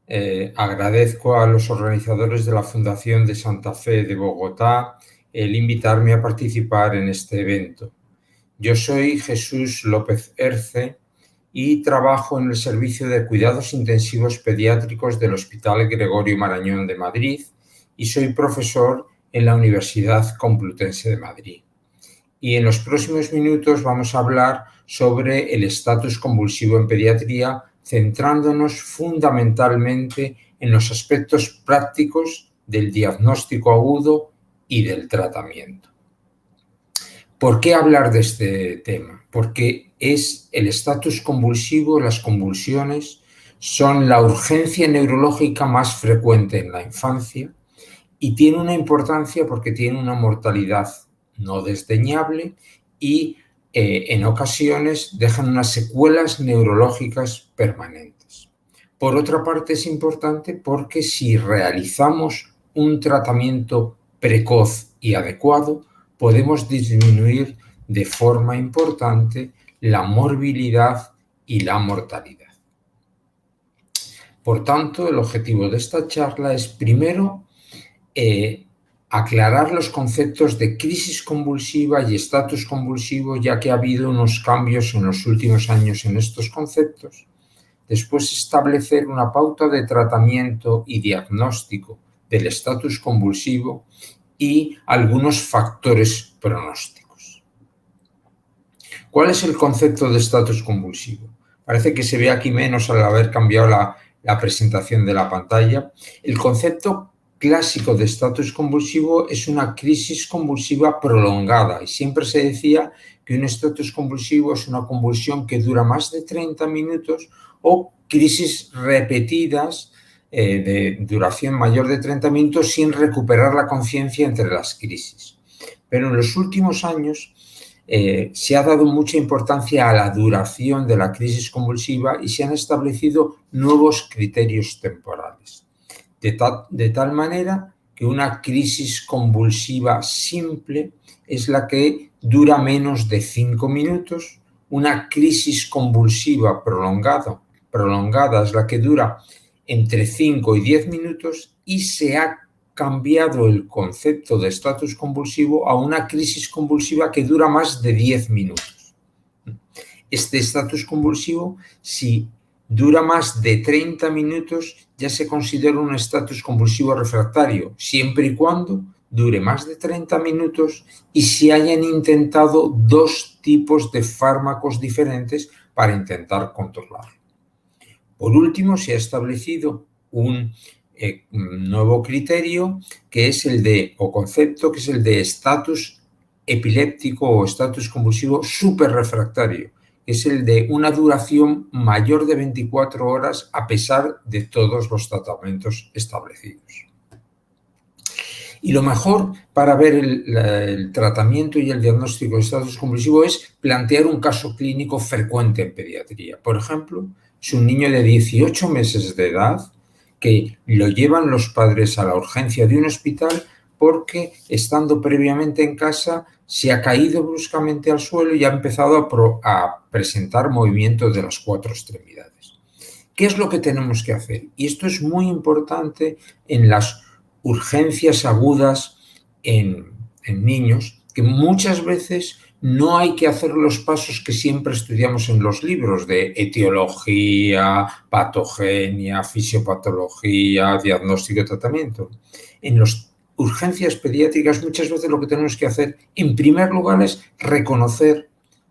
Agradezco a los organizadores de la Fundación de Santa Fe de Bogotá el invitarme a participar en este evento. Yo soy Jesús López Herce y trabajo en el Servicio de Cuidados Intensivos Pediátricos del Hospital Gregorio Marañón de Madrid y soy profesor en la Universidad Complutense de Madrid. Y en los próximos minutos vamos a hablar sobre el estatus convulsivo en pediatría, centrándonos fundamentalmente en los aspectos prácticos del diagnóstico agudo y del tratamiento. ¿Por qué hablar de este tema? Porque es el estatus convulsivo, las convulsiones, son la urgencia neurológica más frecuente en la infancia y tiene una importancia porque tiene una mortalidad no desdeñable y en ocasiones dejan unas secuelas neurológicas permanentes. Por otra parte, es importante porque si realizamos un tratamiento precoz y adecuado, podemos disminuir de forma importante la morbilidad y la mortalidad. Por tanto, el objetivo de esta charla es primero aclarar los conceptos de crisis convulsiva y estatus convulsivo, ya que ha habido unos cambios en los últimos años en estos conceptos. Después, establecer una pauta de tratamiento y diagnóstico del estatus convulsivo y algunos factores pronósticos. ¿Cuál es el concepto de estatus convulsivo? Parece que se ve aquí menos al haber cambiado la presentación de la pantalla. El concepto clásico de estatus convulsivo es una crisis convulsiva prolongada y siempre se decía que un estatus convulsivo es una convulsión que dura más de 30 minutos o crisis repetidas de duración mayor de 30 minutos sin recuperar la conciencia entre las crisis. Pero en los últimos años se ha dado mucha importancia a la duración de la crisis convulsiva y se han establecido nuevos criterios temporales. De tal manera que una crisis convulsiva simple es la que dura menos de 5 minutos, una crisis convulsiva prolongada es la que dura entre 5 y 10 minutos y se ha cambiado el concepto de estatus convulsivo a una crisis convulsiva que dura más de 10 minutos. Este estatus convulsivo, si dura más de 30 minutos, ya se considera un estatus convulsivo refractario, siempre y cuando dure más de 30 minutos y se hayan intentado 2 tipos de fármacos diferentes para intentar controlarlo. Por último, se ha establecido un nuevo criterio que es concepto que es el de estatus epiléptico o estatus convulsivo superrefractario, que es el de una duración mayor de 24 horas a pesar de todos los tratamientos establecidos. Y lo mejor para ver el tratamiento y el diagnóstico de estatus convulsivo es plantear un caso clínico frecuente en pediatría. Por ejemplo, es un niño de 18 meses de edad que lo llevan los padres a la urgencia de un hospital porque, estando previamente en casa, se ha caído bruscamente al suelo y ha empezado a presentar movimientos de las 4 extremidades. ¿Qué es lo que tenemos que hacer? Y esto es muy importante en las urgencias agudas en niños, que muchas veces no hay que hacer los pasos que siempre estudiamos en los libros de etiología, patogenia, fisiopatología, diagnóstico y tratamiento. En las urgencias pediátricas muchas veces lo que tenemos que hacer en primer lugar es reconocer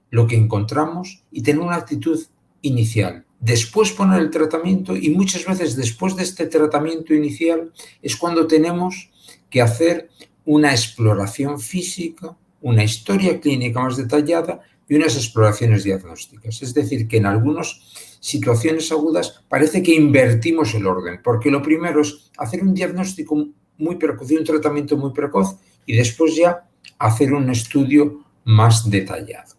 lo que encontramos y tener una actitud inicial. Después poner el tratamiento y muchas veces después de este tratamiento inicial es cuando tenemos que hacer una exploración física, una historia clínica más detallada y unas exploraciones diagnósticas. Es decir, que en algunas situaciones agudas parece que invertimos el orden, porque lo primero es hacer un diagnóstico muy precoz y un tratamiento muy precoz y después ya hacer un estudio más detallado.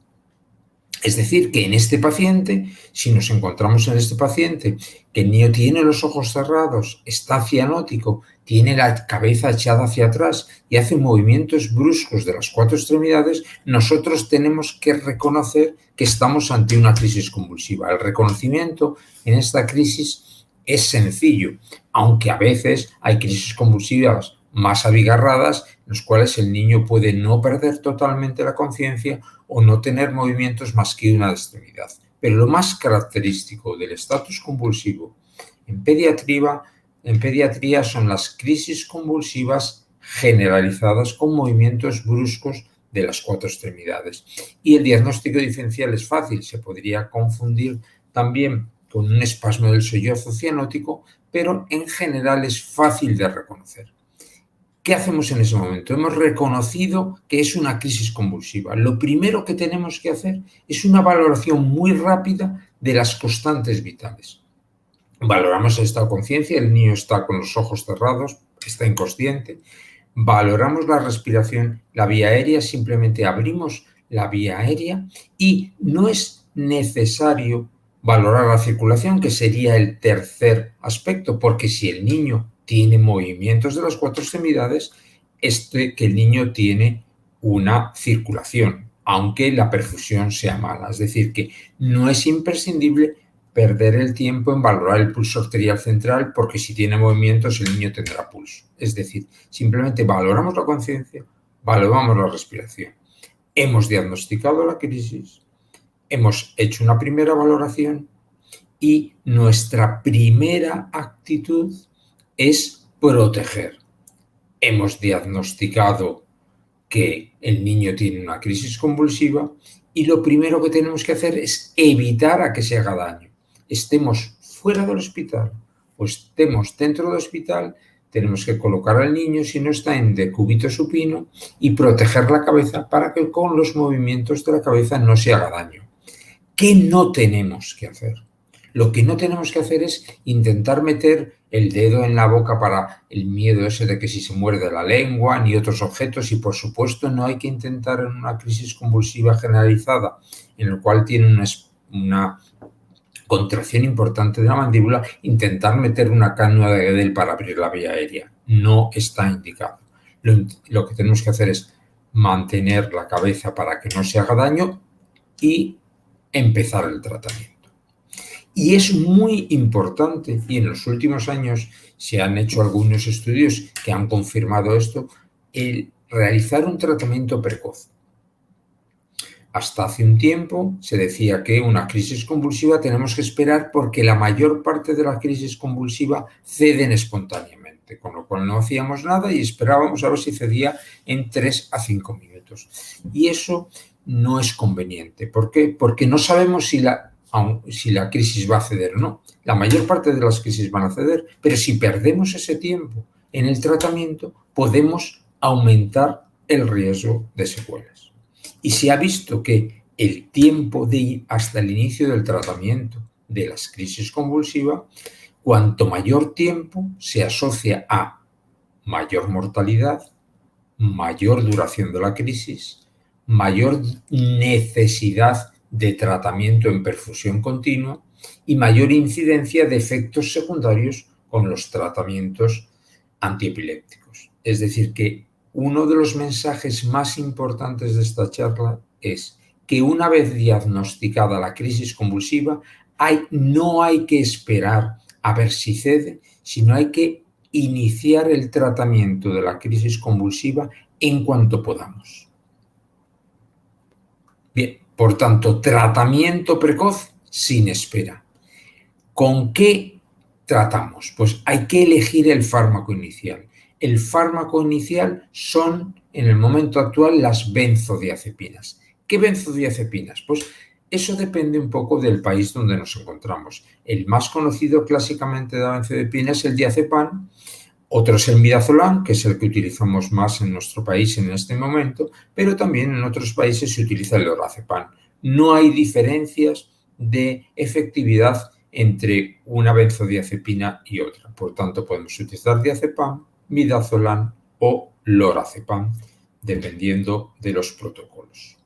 Es decir, que en este paciente, si nos encontramos en este paciente que el niño tiene los ojos cerrados, está cianótico, tiene la cabeza echada hacia atrás y hace movimientos bruscos de las 4 extremidades, nosotros tenemos que reconocer que estamos ante una crisis convulsiva. El reconocimiento en esta crisis es sencillo, aunque a veces hay crisis convulsivas más abigarradas en las cuales el niño puede no perder totalmente la conciencia o no tener movimientos más que una extremidad. Pero lo más característico del estatus convulsivo en pediatría son las crisis convulsivas generalizadas con movimientos bruscos de las 4 extremidades. Y el diagnóstico diferencial es fácil, se podría confundir también con un espasmo del sollozo cianótico, pero en general es fácil de reconocer. ¿Qué hacemos en ese momento? Hemos reconocido que es una crisis convulsiva. Lo primero que tenemos que hacer es una valoración muy rápida de las constantes vitales. Valoramos el estado de conciencia, el niño está con los ojos cerrados, está inconsciente. Valoramos la respiración, la vía aérea, simplemente abrimos la vía aérea y no es necesario valorar la circulación, que sería el tercer aspecto, porque si el niño tiene movimientos de las 4 extremidades, que el niño tiene una circulación, aunque la perfusión sea mala. Es decir, que no es imprescindible perder el tiempo en valorar el pulso arterial central, porque si tiene movimientos el niño tendrá pulso. Es decir, simplemente valoramos la conciencia, valoramos la respiración. Hemos diagnosticado la crisis, hemos hecho una primera valoración y nuestra primera actitud es proteger. Hemos diagnosticado que el niño tiene una crisis convulsiva y lo primero que tenemos que hacer es evitar a que se haga daño. Estemos fuera del hospital o estemos dentro del hospital, tenemos que colocar al niño, si no está en decúbito supino, y proteger la cabeza para que con los movimientos de la cabeza no se haga daño. ¿Qué no tenemos que hacer? Lo que no tenemos que hacer es intentar meter el dedo en la boca para el miedo ese de que si se muerde la lengua, ni otros objetos, y por supuesto no hay que intentar en una crisis convulsiva generalizada, en la cual tiene una contracción importante de la mandíbula, intentar meter una cánula de Guedel para abrir la vía aérea. No está indicado. Lo que tenemos que hacer es mantener la cabeza para que no se haga daño y empezar el tratamiento. Y es muy importante, y en los últimos años se han hecho algunos estudios que han confirmado esto, el realizar un tratamiento precoz. Hasta hace un tiempo se decía que una crisis convulsiva tenemos que esperar porque la mayor parte de la crisis convulsiva ceden espontáneamente, con lo cual no hacíamos nada y esperábamos a ver si cedía en 3 a 5 minutos. Y eso no es conveniente. ¿Por qué? Porque no sabemos si la crisis va a ceder o no. La mayor parte de las crisis van a ceder, pero si perdemos ese tiempo en el tratamiento, podemos aumentar el riesgo de secuelas. Y se ha visto que el tiempo hasta el inicio del tratamiento de las crisis convulsivas, cuanto mayor tiempo se asocia a mayor mortalidad, mayor duración de la crisis, mayor necesidad de tratamiento en perfusión continua y mayor incidencia de efectos secundarios con los tratamientos antiepilépticos. Es decir, que uno de los mensajes más importantes de esta charla es que una vez diagnosticada la crisis convulsiva, no hay que esperar a ver si cede, sino hay que iniciar el tratamiento de la crisis convulsiva en cuanto podamos. Bien, por tanto, tratamiento precoz sin espera. ¿Con qué tratamos? Pues hay que elegir el fármaco inicial. El fármaco inicial son, en el momento actual, las benzodiazepinas. ¿Qué benzodiazepinas? Pues eso depende un poco del país donde nos encontramos. El más conocido clásicamente de la benzodiazepina es el diazepam, otro es el midazolam, que es el que utilizamos más en nuestro país en este momento, pero también en otros países se utiliza el lorazepam. No hay diferencias de efectividad entre una benzodiazepina y otra. Por tanto, podemos utilizar diazepam, midazolam o lorazepam, dependiendo de los protocolos.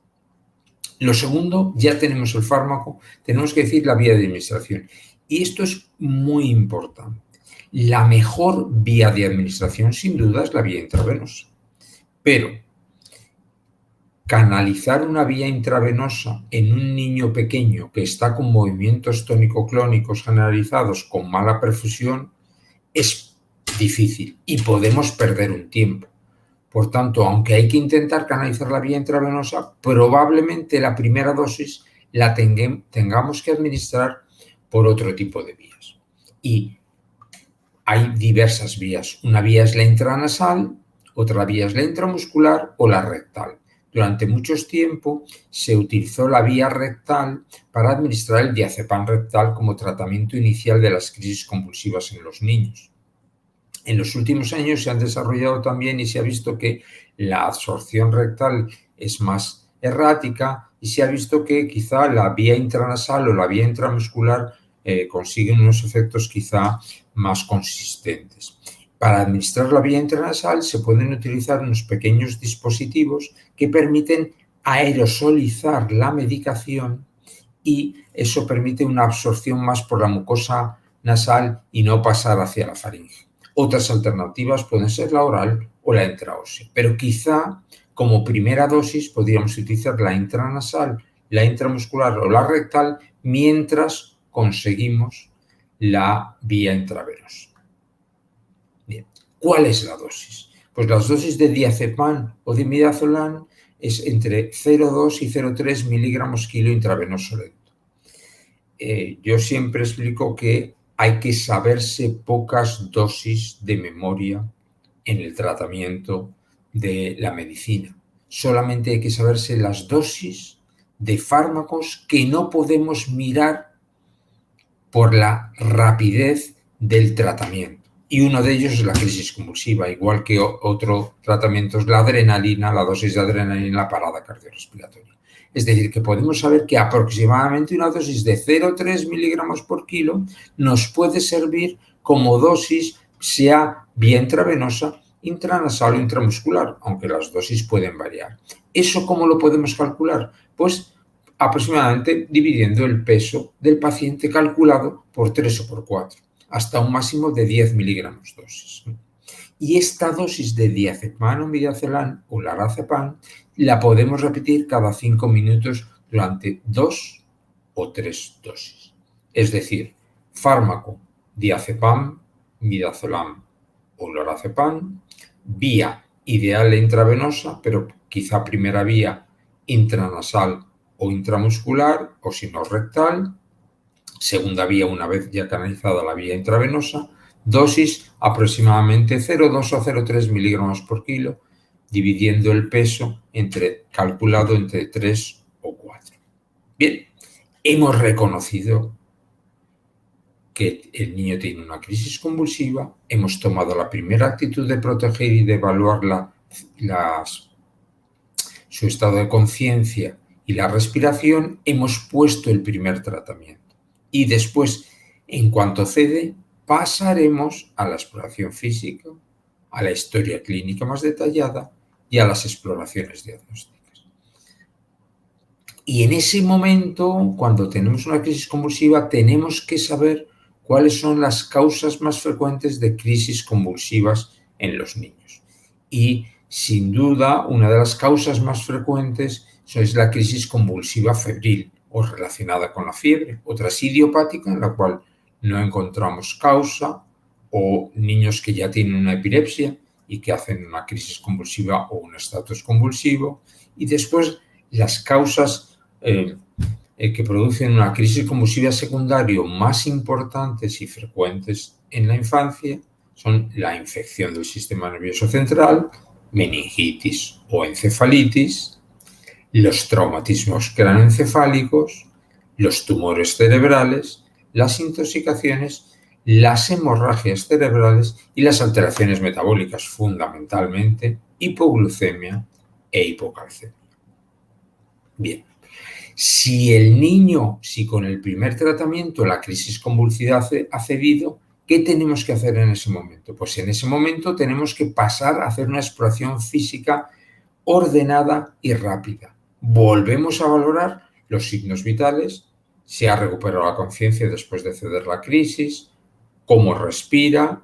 Lo segundo, ya tenemos el fármaco, tenemos que decir la vía de administración. Y esto es muy importante. La mejor vía de administración, sin duda, es la vía intravenosa. Pero canalizar una vía intravenosa en un niño pequeño que está con movimientos tónico-clónicos generalizados con mala perfusión es difícil y podemos perder un tiempo. Por tanto, aunque hay que intentar canalizar la vía intravenosa, probablemente la primera dosis la tengamos que administrar por otro tipo de vías. Y hay diversas vías. Una vía es la intranasal, otra vía es la intramuscular o la rectal. Durante mucho tiempo se utilizó la vía rectal para administrar el diazepam rectal como tratamiento inicial de las crisis convulsivas en los niños. En los últimos años se han desarrollado también y se ha visto que la absorción rectal es más errática y se ha visto que quizá la vía intranasal o la vía intramuscular consiguen unos efectos quizá más consistentes. Para administrar la vía intranasal se pueden utilizar unos pequeños dispositivos que permiten aerosolizar la medicación y eso permite una absorción más por la mucosa nasal y no pasar hacia la faringe. Otras alternativas pueden ser la oral o la intraósea, pero quizá como primera dosis podríamos utilizar la intranasal, la intramuscular o la rectal mientras conseguimos la vía intravenosa. Bien, ¿cuál es la dosis? Pues las dosis de diazepam o de midazolam es entre 0,2 y 0,3 miligramos kilo intravenoso lento. Yo siempre explico que hay que saberse pocas dosis de memoria en el tratamiento de la medicina. Solamente hay que saberse las dosis de fármacos que no podemos mirar por la rapidez del tratamiento. Y uno de ellos es la crisis convulsiva, igual que otro tratamiento es la adrenalina, la dosis de adrenalina en la parada cardiorrespiratoria. Es decir, que podemos saber que aproximadamente una dosis de 0,3 miligramos por kilo nos puede servir como dosis, sea vía intravenosa, intranasal o intramuscular, aunque las dosis pueden variar. ¿Eso cómo lo podemos calcular? Pues aproximadamente dividiendo el peso del paciente calculado por 3 o por 4, hasta un máximo de 10 miligramos dosis. Y esta dosis de diazepam o midazolam o lorazepam la podemos repetir cada 5 minutos durante 2 o 3 dosis. Es decir, fármaco, diazepam, midazolam o lorazepam, vía ideal intravenosa, pero quizá primera vía intranasal o intramuscular, o si no rectal, segunda vía una vez ya canalizada la vía intravenosa, dosis aproximadamente 0,2 o 0,3 miligramos por kilo, dividiendo el peso calculado entre 3 o 4. Bien, hemos reconocido que el niño tiene una crisis convulsiva, hemos tomado la primera actitud de proteger y de evaluar su estado de conciencia y la respiración, hemos puesto el primer tratamiento. Y después, en cuanto cede, pasaremos a la exploración física, a la historia clínica más detallada y a las exploraciones diagnósticas. Y en ese momento, cuando tenemos una crisis convulsiva, tenemos que saber cuáles son las causas más frecuentes de crisis convulsivas en los niños. Y, sin duda, una de las causas más frecuentes es la crisis convulsiva febril o relacionada con la fiebre. Otra es idiopática, en la cual no encontramos causa, o niños que ya tienen una epilepsia y que hacen una crisis convulsiva o un estatus convulsivo. Y después las causas que producen una crisis convulsiva secundaria más importantes y frecuentes en la infancia son la infección del sistema nervioso central, meningitis o encefalitis, los traumatismos craneoencefálicos, los tumores cerebrales, las intoxicaciones, las hemorragias cerebrales y las alteraciones metabólicas, fundamentalmente hipoglucemia e hipocalcemia. Bien, si con el primer tratamiento la crisis convulsiva ha cedido, ¿qué tenemos que hacer en ese momento? Pues en ese momento tenemos que pasar a hacer una exploración física ordenada y rápida. Volvemos a valorar los signos vitales, si ha recuperado la conciencia después de ceder la crisis, cómo respira,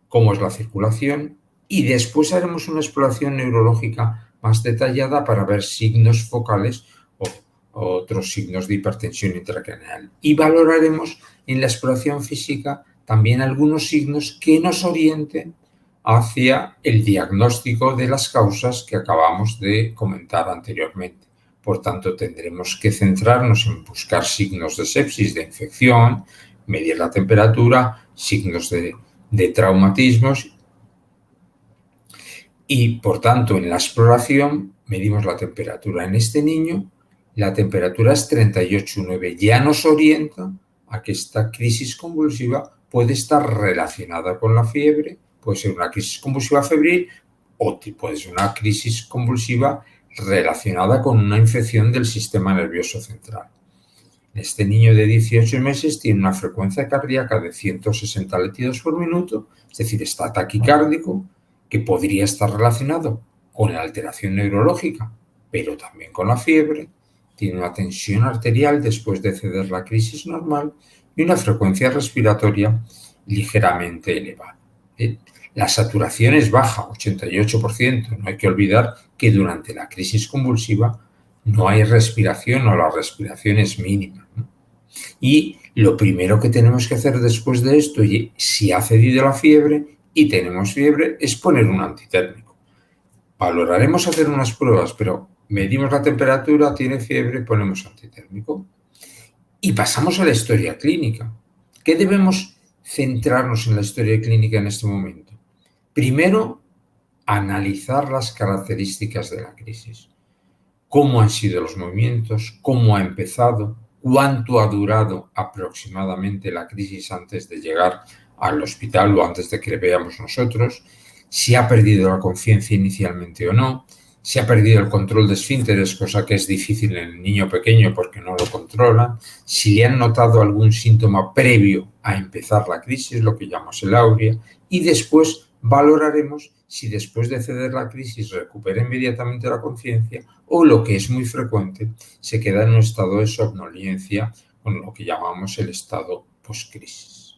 cómo es la circulación, y después haremos una exploración neurológica más detallada para ver signos focales o otros signos de hipertensión intracraneal. Y valoraremos en la exploración física también algunos signos que nos orienten hacia el diagnóstico de las causas que acabamos de comentar anteriormente. Por tanto, tendremos que centrarnos en buscar signos de sepsis, de infección, medir la temperatura, signos de traumatismos y, por tanto, en la exploración medimos la temperatura. En este niño, la temperatura es 38,9. Ya nos orienta a que esta crisis convulsiva puede estar relacionada con la fiebre, puede ser una crisis convulsiva febril o puede ser una crisis convulsiva relacionada con una infección del sistema nervioso central. Este niño de 18 meses tiene una frecuencia cardíaca de 160 latidos por minuto, es decir, está taquicárdico, que podría estar relacionado con la alteración neurológica, pero también con la fiebre, tiene una tensión arterial después de ceder la crisis normal y una frecuencia respiratoria ligeramente elevada. La saturación es baja, 88%. No hay que olvidar que durante la crisis convulsiva no hay respiración o la respiración es mínima, ¿no? Y lo primero que tenemos que hacer después de esto, si ha cedido la fiebre y tenemos fiebre, es poner un antitérmico. Valoraremos hacer unas pruebas, pero medimos la temperatura, tiene fiebre, ponemos antitérmico. Y pasamos a la historia clínica. ¿Qué debemos centrarnos en la historia clínica en este momento? Primero, analizar las características de la crisis. Cómo han sido los movimientos, cómo ha empezado, cuánto ha durado aproximadamente la crisis antes de llegar al hospital o antes de que le veamos nosotros, si ha perdido la conciencia inicialmente o no, si ha perdido el control de esfínteres, cosa que es difícil en el niño pequeño porque no lo controlan, si le han notado algún síntoma previo a empezar la crisis, lo que llamamos el aurea, y después valoraremos si después de ceder la crisis recupera inmediatamente la conciencia o, lo que es muy frecuente, se queda en un estado de somnolencia con lo que llamamos el estado postcrisis.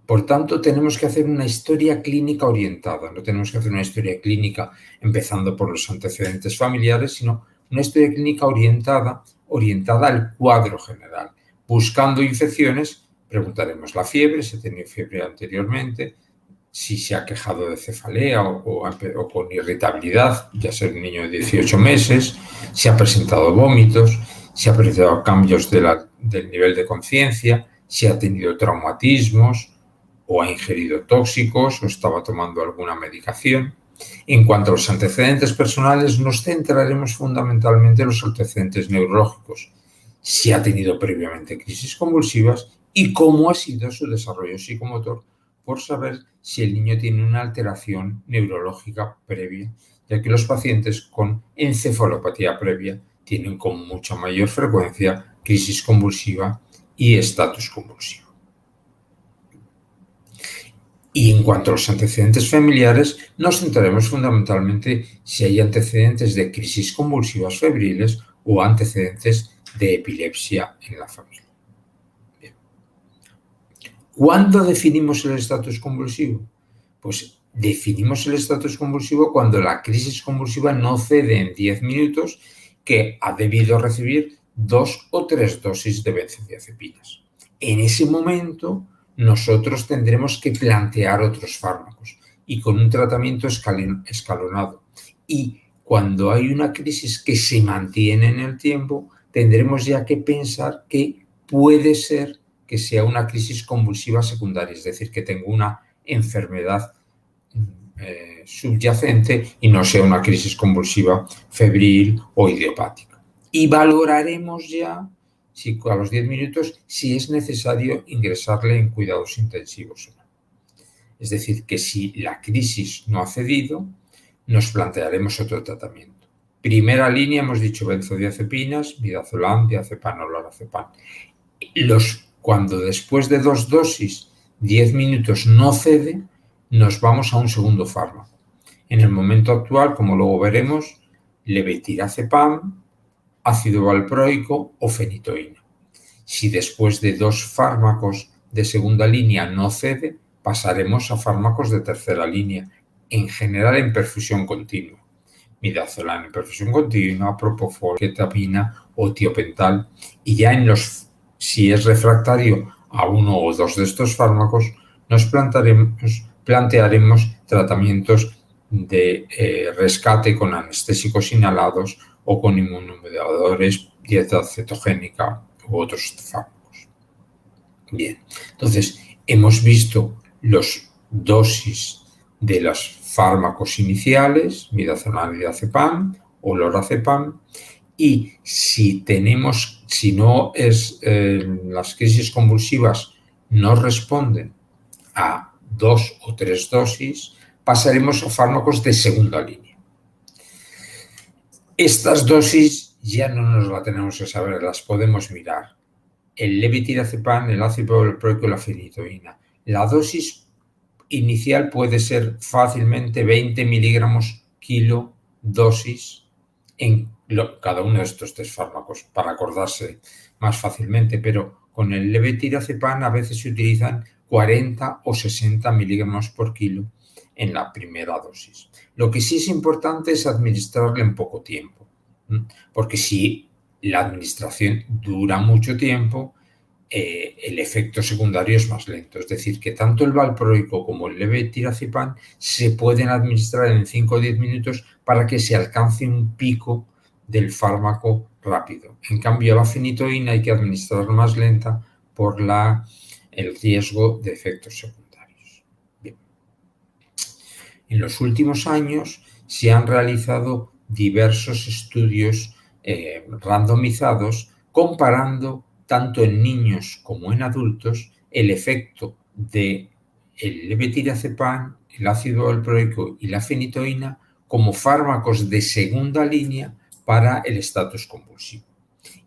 Por tanto, tenemos que hacer una historia clínica orientada. No tenemos que hacer una historia clínica empezando por los antecedentes familiares, sino una historia clínica orientada al cuadro general. Buscando infecciones, preguntaremos la fiebre, si ha tenido fiebre anteriormente, si se ha quejado de cefalea o con irritabilidad, ya sea un niño de 18 meses, si ha presentado vómitos, si ha presentado cambios del nivel de conciencia, si ha tenido traumatismos o ha ingerido tóxicos o estaba tomando alguna medicación. En cuanto a los antecedentes personales, nos centraremos fundamentalmente en los antecedentes neurológicos, si ha tenido previamente crisis convulsivas y cómo ha sido su desarrollo psicomotor, por saber si el niño tiene una alteración neurológica previa, ya que los pacientes con encefalopatía previa tienen con mucha mayor frecuencia crisis convulsiva y estatus convulsivo. Y en cuanto a los antecedentes familiares, nos centraremos fundamentalmente si hay antecedentes de crisis convulsivas febriles o antecedentes de epilepsia en la familia. Bien. ¿Cuándo definimos el estatus convulsivo? Pues definimos el estatus convulsivo cuando la crisis convulsiva no cede en 10 minutos, que ha debido recibir 2 o 3 dosis de benzodiazepinas. En ese momento, nosotros tendremos que plantear otros fármacos y con un tratamiento escalonado. Y cuando hay una crisis que se mantiene en el tiempo, tendremos ya que pensar que puede ser que sea una crisis convulsiva secundaria, es decir, que tenga una enfermedad subyacente y no sea una crisis convulsiva febril o idiopática. Y valoraremos ya si a los 10 minutos si es necesario ingresarle en cuidados intensivos o no. Es decir, que si la crisis no ha cedido, nos plantearemos otro tratamiento. Primera línea, hemos dicho benzodiazepinas, midazolam, diazepam o lorazepam. Cuando después de 2 dosis, 10 minutos no cede, nos vamos a un segundo fármaco. En el momento actual, como luego veremos, levetiracetam, ácido valproico o fenitoína. Si después de 2 fármacos de segunda línea no cede, pasaremos a fármacos de tercera línea, en general en perfusión continua. Midazolam en perfusión continua, propofol, ketamina o tiopental. Y ya si es refractario a uno o dos de estos fármacos, nos plantearemos tratamientos de rescate con anestésicos inhalados o con inmunomoduladores, dieta cetogénica u otros fármacos. Bien, entonces hemos visto las dosis de los fármacos iniciales, midazolam y diazepam o lorazepam, y si las crisis convulsivas no responden a 2 o 3 dosis, pasaremos a fármacos de segunda línea. Estas dosis ya no nos las tenemos que saber, las podemos mirar. El levetiracetam, el ácido valproico y la fenitoína. La dosis inicial puede ser fácilmente 20 miligramos kilo dosis en cada uno de estos 3 fármacos, para acordarse más fácilmente, pero con el levetiracetam a veces se utilizan 40 o 60 miligramos por kilo en la primera dosis. Lo que sí es importante es administrarle en poco tiempo, porque si la administración dura mucho tiempo, el efecto secundario es más lento. Es decir, que tanto el valproico como el levetiracetam se pueden administrar en 5 o 10 minutos para que se alcance un pico del fármaco rápido. En cambio, la fenitoína hay que administrar más lenta por el riesgo de efectos secundarios. Bien. En los últimos años se han realizado diversos estudios randomizados comparando tanto en niños como en adultos el efecto del levetiracetam, el ácido valproico y la fenitoína como fármacos de segunda línea para el estatus convulsivo.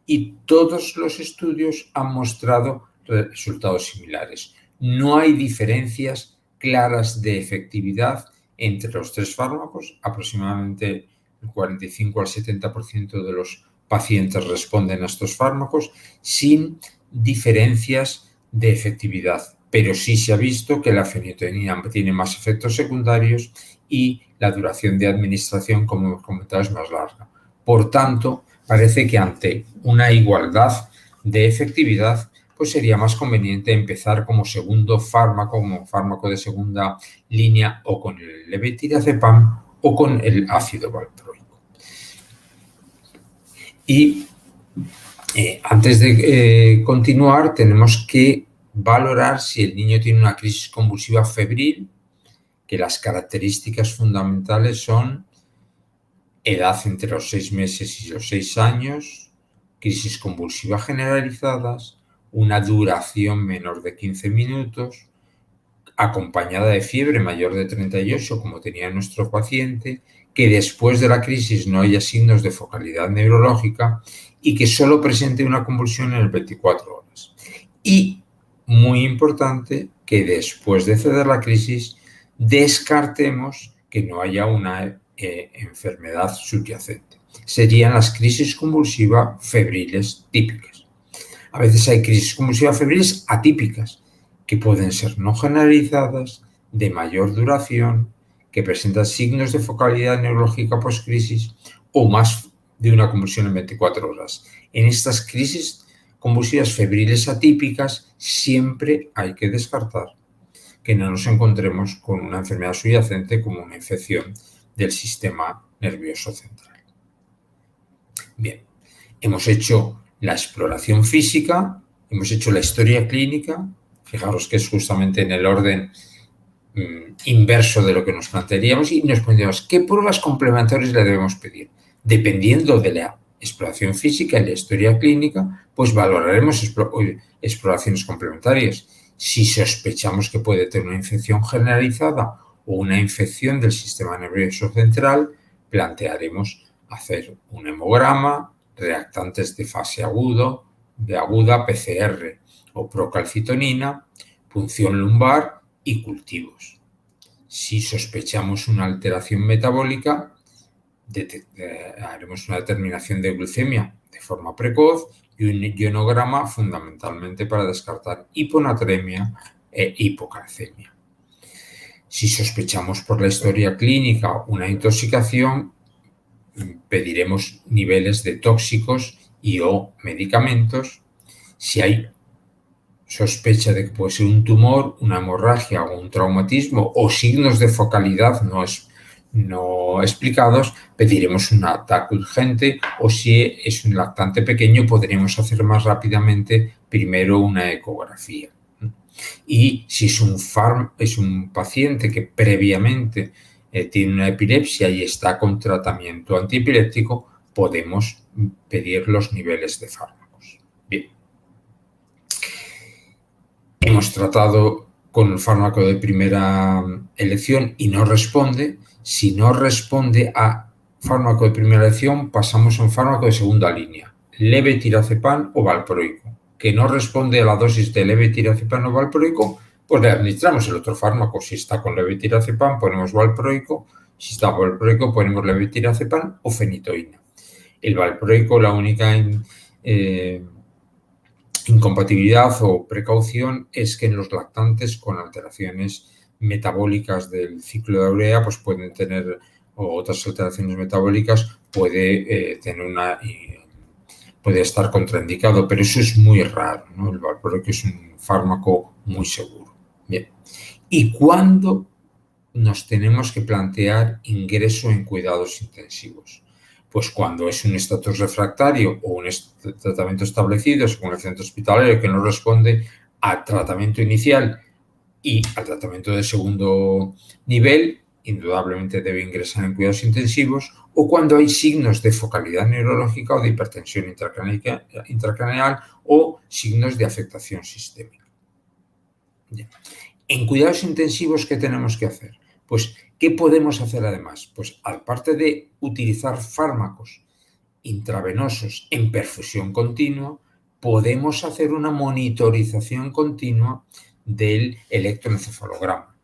Y todos los estudios han mostrado resultados similares. No hay diferencias claras de efectividad entre los 3 fármacos. Aproximadamente el 45 al 70% de los pacientes responden a estos fármacos sin diferencias de efectividad, pero sí se ha visto que la fenitoína tiene más efectos secundarios y la duración de administración, como hemos comentado, es más larga. Por tanto, parece que ante una igualdad de efectividad, pues sería más conveniente empezar como segundo fármaco, como fármaco de segunda línea, o con el levetiracetam o con el ácido valproico. Y antes de continuar, tenemos que valorar si el niño tiene una crisis convulsiva febril, que las características fundamentales son edad entre los 6 meses y los 6 años, crisis convulsivas generalizadas, una duración menor de 15 minutos, acompañada de fiebre mayor de 38, como tenía nuestro paciente, que después de la crisis no haya signos de focalidad neurológica y que solo presente una convulsión en las 24 horas. Y, muy importante, que después de ceder la crisis descartemos que no haya una enfermedad subyacente. Serían las crisis convulsivas febriles típicas. A veces hay crisis convulsivas febriles atípicas, que pueden ser no generalizadas, de mayor duración, que presentan signos de focalidad neurológica postcrisis o más de una convulsión en 24 horas. En estas crisis convulsivas febriles atípicas siempre hay que descartar que no nos encontremos con una enfermedad subyacente como una infección del sistema nervioso central. Bien, hemos hecho la exploración física, hemos hecho la historia clínica. Fijaros que es justamente en el orden inverso de lo que nos plantearíamos, y nos preguntamos qué pruebas complementarias le debemos pedir. Dependiendo de la exploración física y la historia clínica, pues valoraremos exploraciones complementarias. Si sospechamos que puede tener una infección generalizada o una infección del sistema nervioso central, plantearemos hacer un hemograma, reactantes de fase aguda, PCR o procalcitonina, punción lumbar y cultivos. Si sospechamos una alteración metabólica, haremos una determinación de glucemia de forma precoz y un ionograma fundamentalmente para descartar hiponatremia e hipocalcemia. Si sospechamos por la historia clínica una intoxicación, pediremos niveles de tóxicos y o medicamentos. Si hay sospecha de que puede ser un tumor, una hemorragia o un traumatismo o signos de focalidad no explicados, pediremos un ataque urgente, o si es un lactante pequeño podremos hacer más rápidamente primero una ecografía. Y si es un paciente que previamente tiene una epilepsia y está con tratamiento antiepiléptico, podemos pedir los niveles de fármacos. Bien. Hemos tratado con el fármaco de primera elección y no responde. Si no responde a fármaco de primera elección, pasamos a un fármaco de segunda línea, levetiracepan o valproico. Que no responde a la dosis de levetiracepan o valproico, pues le administramos el otro fármaco. Si está con levetiracepan, ponemos valproico. Si está valproico, ponemos levetiracepan o fenitoína. El valproico, la única incompatibilidad o precaución es que en los lactantes con alteraciones metabólicas del ciclo de urea, pues pueden tener, o otras alteraciones metabólicas, puede estar contraindicado, pero eso es muy raro, ¿no? El valproico es un fármaco muy seguro. Bien. ¿Y cuándo nos tenemos que plantear ingreso en cuidados intensivos? Pues cuando es un estatus refractario o un tratamiento establecido según el centro hospitalario que no responde al tratamiento inicial y al tratamiento de segundo nivel, indudablemente debe ingresar en cuidados intensivos, o cuando hay signos de focalidad neurológica o de hipertensión intracraneal o signos de afectación sistémica. Bien. En cuidados intensivos, ¿qué tenemos que hacer? Pues, ¿qué podemos hacer además? Pues, aparte de utilizar fármacos intravenosos en perfusión continua, podemos hacer una monitorización continua del electroencefalograma.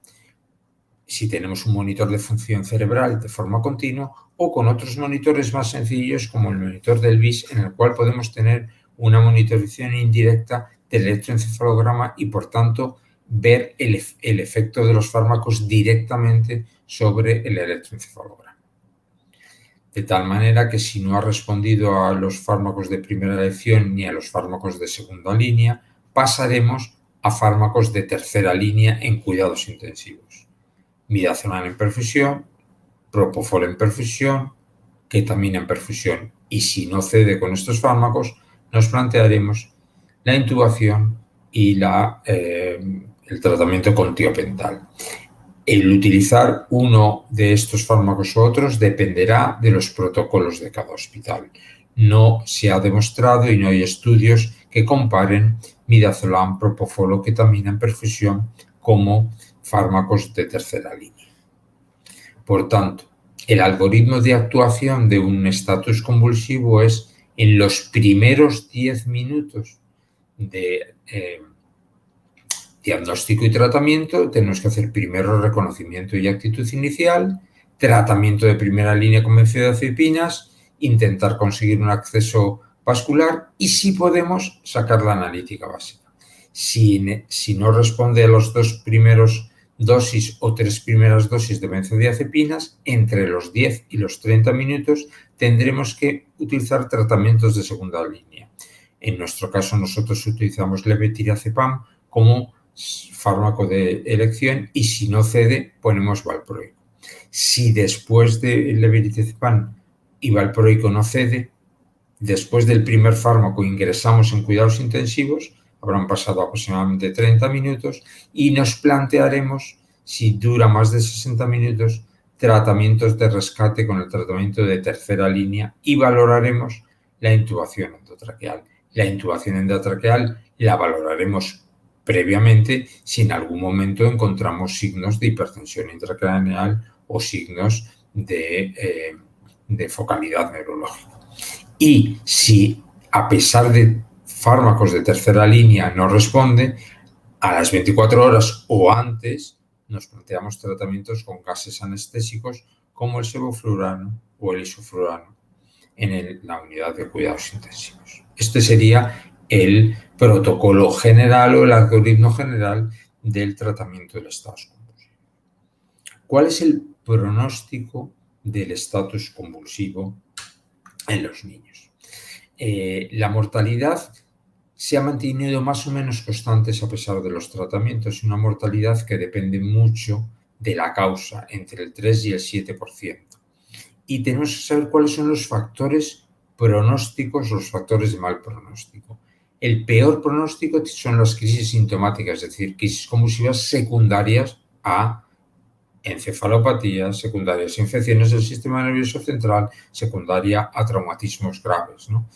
Si tenemos un monitor de función cerebral de forma continua, o con otros monitores más sencillos como el monitor del BIS, en el cual podemos tener una monitorización indirecta del electroencefalograma y, por tanto, ver el efecto de los fármacos directamente sobre el electroencefalograma. De tal manera que si no ha respondido a los fármacos de primera elección ni a los fármacos de segunda línea, pasaremos a fármacos de tercera línea en cuidados intensivos. Midazolam en perfusión, propofol en perfusión, ketamina en perfusión. Y si no cede con estos fármacos, nos plantearemos la intubación y el tratamiento con tiopental. El utilizar uno de estos fármacos u otros dependerá de los protocolos de cada hospital. No se ha demostrado y no hay estudios que comparen midazolam, propofol o ketamina en perfusión como fármacos de tercera línea. Por tanto, el algoritmo de actuación de un estatus convulsivo es en los primeros 10 minutos de diagnóstico y tratamiento. Tenemos que hacer primero reconocimiento y actitud inicial, tratamiento de primera línea con benzodiazepinas, intentar conseguir un acceso vascular y, si podemos, sacar la analítica básica. Si no responde a los 2 primeros dosis o 3 primeras dosis de benzodiazepinas, entre los 10 y los 30 minutos tendremos que utilizar tratamientos de segunda línea. En nuestro caso, nosotros utilizamos levetiracepan como fármaco de elección y, si no cede, ponemos valproico. Si después de levetiracepan y valproico no cede, después del primer fármaco ingresamos en cuidados intensivos, habrán pasado aproximadamente 30 minutos y nos plantearemos, si dura más de 60 minutos, tratamientos de rescate con el tratamiento de tercera línea y valoraremos la intubación endotraqueal. La intubación endotraqueal la valoraremos previamente si en algún momento encontramos signos de hipertensión intracraneal o signos de focalidad neurológica. Y si, a pesar de fármacos de tercera línea, no responde, a las 24 horas o antes nos planteamos tratamientos con gases anestésicos como el sevoflurano o el isoflurano en la unidad de cuidados intensivos. Este sería el protocolo general o el algoritmo general del tratamiento del estatus convulsivo. ¿Cuál es el pronóstico del estatus convulsivo en los niños? La mortalidad se ha mantenido más o menos constantes a pesar de los tratamientos, una mortalidad que depende mucho de la causa, entre el 3 y el 7%. Y tenemos que saber cuáles son los factores pronósticos, los factores de mal pronóstico. El peor pronóstico son las crisis sintomáticas, es decir, crisis convulsivas secundarias a encefalopatías, secundarias a infecciones del sistema nervioso central, secundaria a traumatismos graves, ¿no?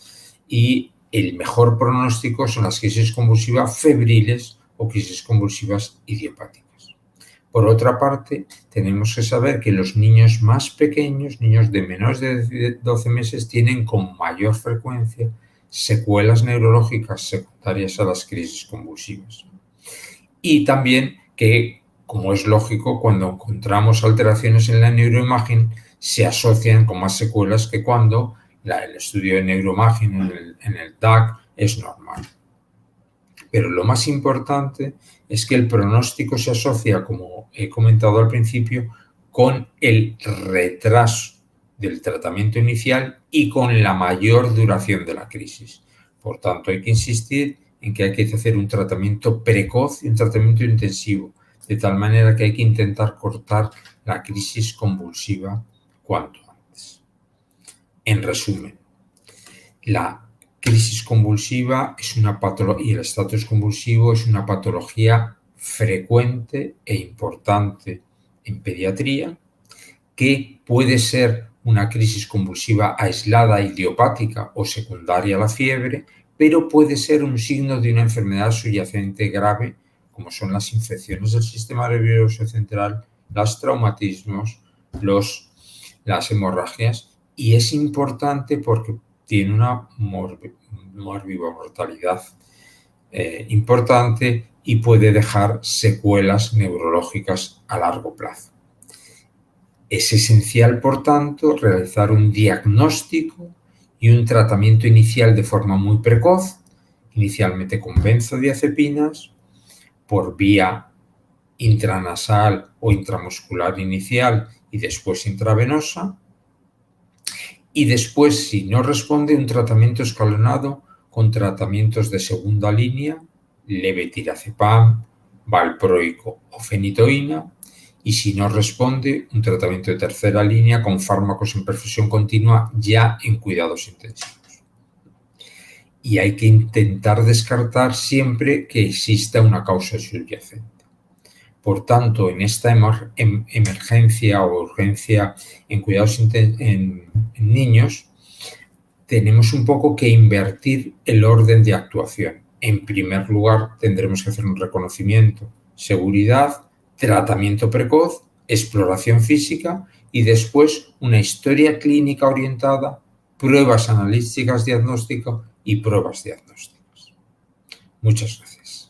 Y el mejor pronóstico son las crisis convulsivas febriles o crisis convulsivas idiopáticas. Por otra parte, tenemos que saber que los niños más pequeños, niños de menos de 12 meses, tienen con mayor frecuencia secuelas neurológicas secundarias a las crisis convulsivas. Y también que, como es lógico, cuando encontramos alteraciones en la neuroimagen, se asocian con más secuelas que cuando el estudio de neuroimagen en el TAC es normal. Pero lo más importante es que el pronóstico se asocia, como he comentado al principio, con el retraso del tratamiento inicial y con la mayor duración de la crisis. Por tanto, hay que insistir en que hay que hacer un tratamiento precoz y un tratamiento intensivo, de tal manera que hay que intentar cortar la crisis convulsiva cuanto antes. En resumen, la crisis convulsiva es una patología y el estatus convulsivo es una patología frecuente e importante en pediatría, que puede ser una crisis convulsiva aislada, idiopática o secundaria a la fiebre, pero puede ser un signo de una enfermedad subyacente grave, como son las infecciones del sistema nervioso central, los traumatismos, las hemorragias, y es importante porque tiene una morbimortalidad importante y puede dejar secuelas neurológicas a largo plazo. Es esencial, por tanto, realizar un diagnóstico y un tratamiento inicial de forma muy precoz, inicialmente con benzodiazepinas, por vía intranasal o intramuscular inicial y después intravenosa, y después, si no responde, un tratamiento escalonado con tratamientos de segunda línea, levetiracetam, valproico o fenitoína, y si no responde, un tratamiento de tercera línea con fármacos en perfusión continua ya en cuidados intensivos. Y hay que intentar descartar siempre que exista una causa subyacente. Por tanto, en esta emergencia o urgencia en cuidados en niños, tenemos un poco que invertir el orden de actuación. En primer lugar, tendremos que hacer un reconocimiento, seguridad, tratamiento precoz, exploración física y después una historia clínica orientada, pruebas analíticas diagnósticas y pruebas diagnósticas. Muchas gracias.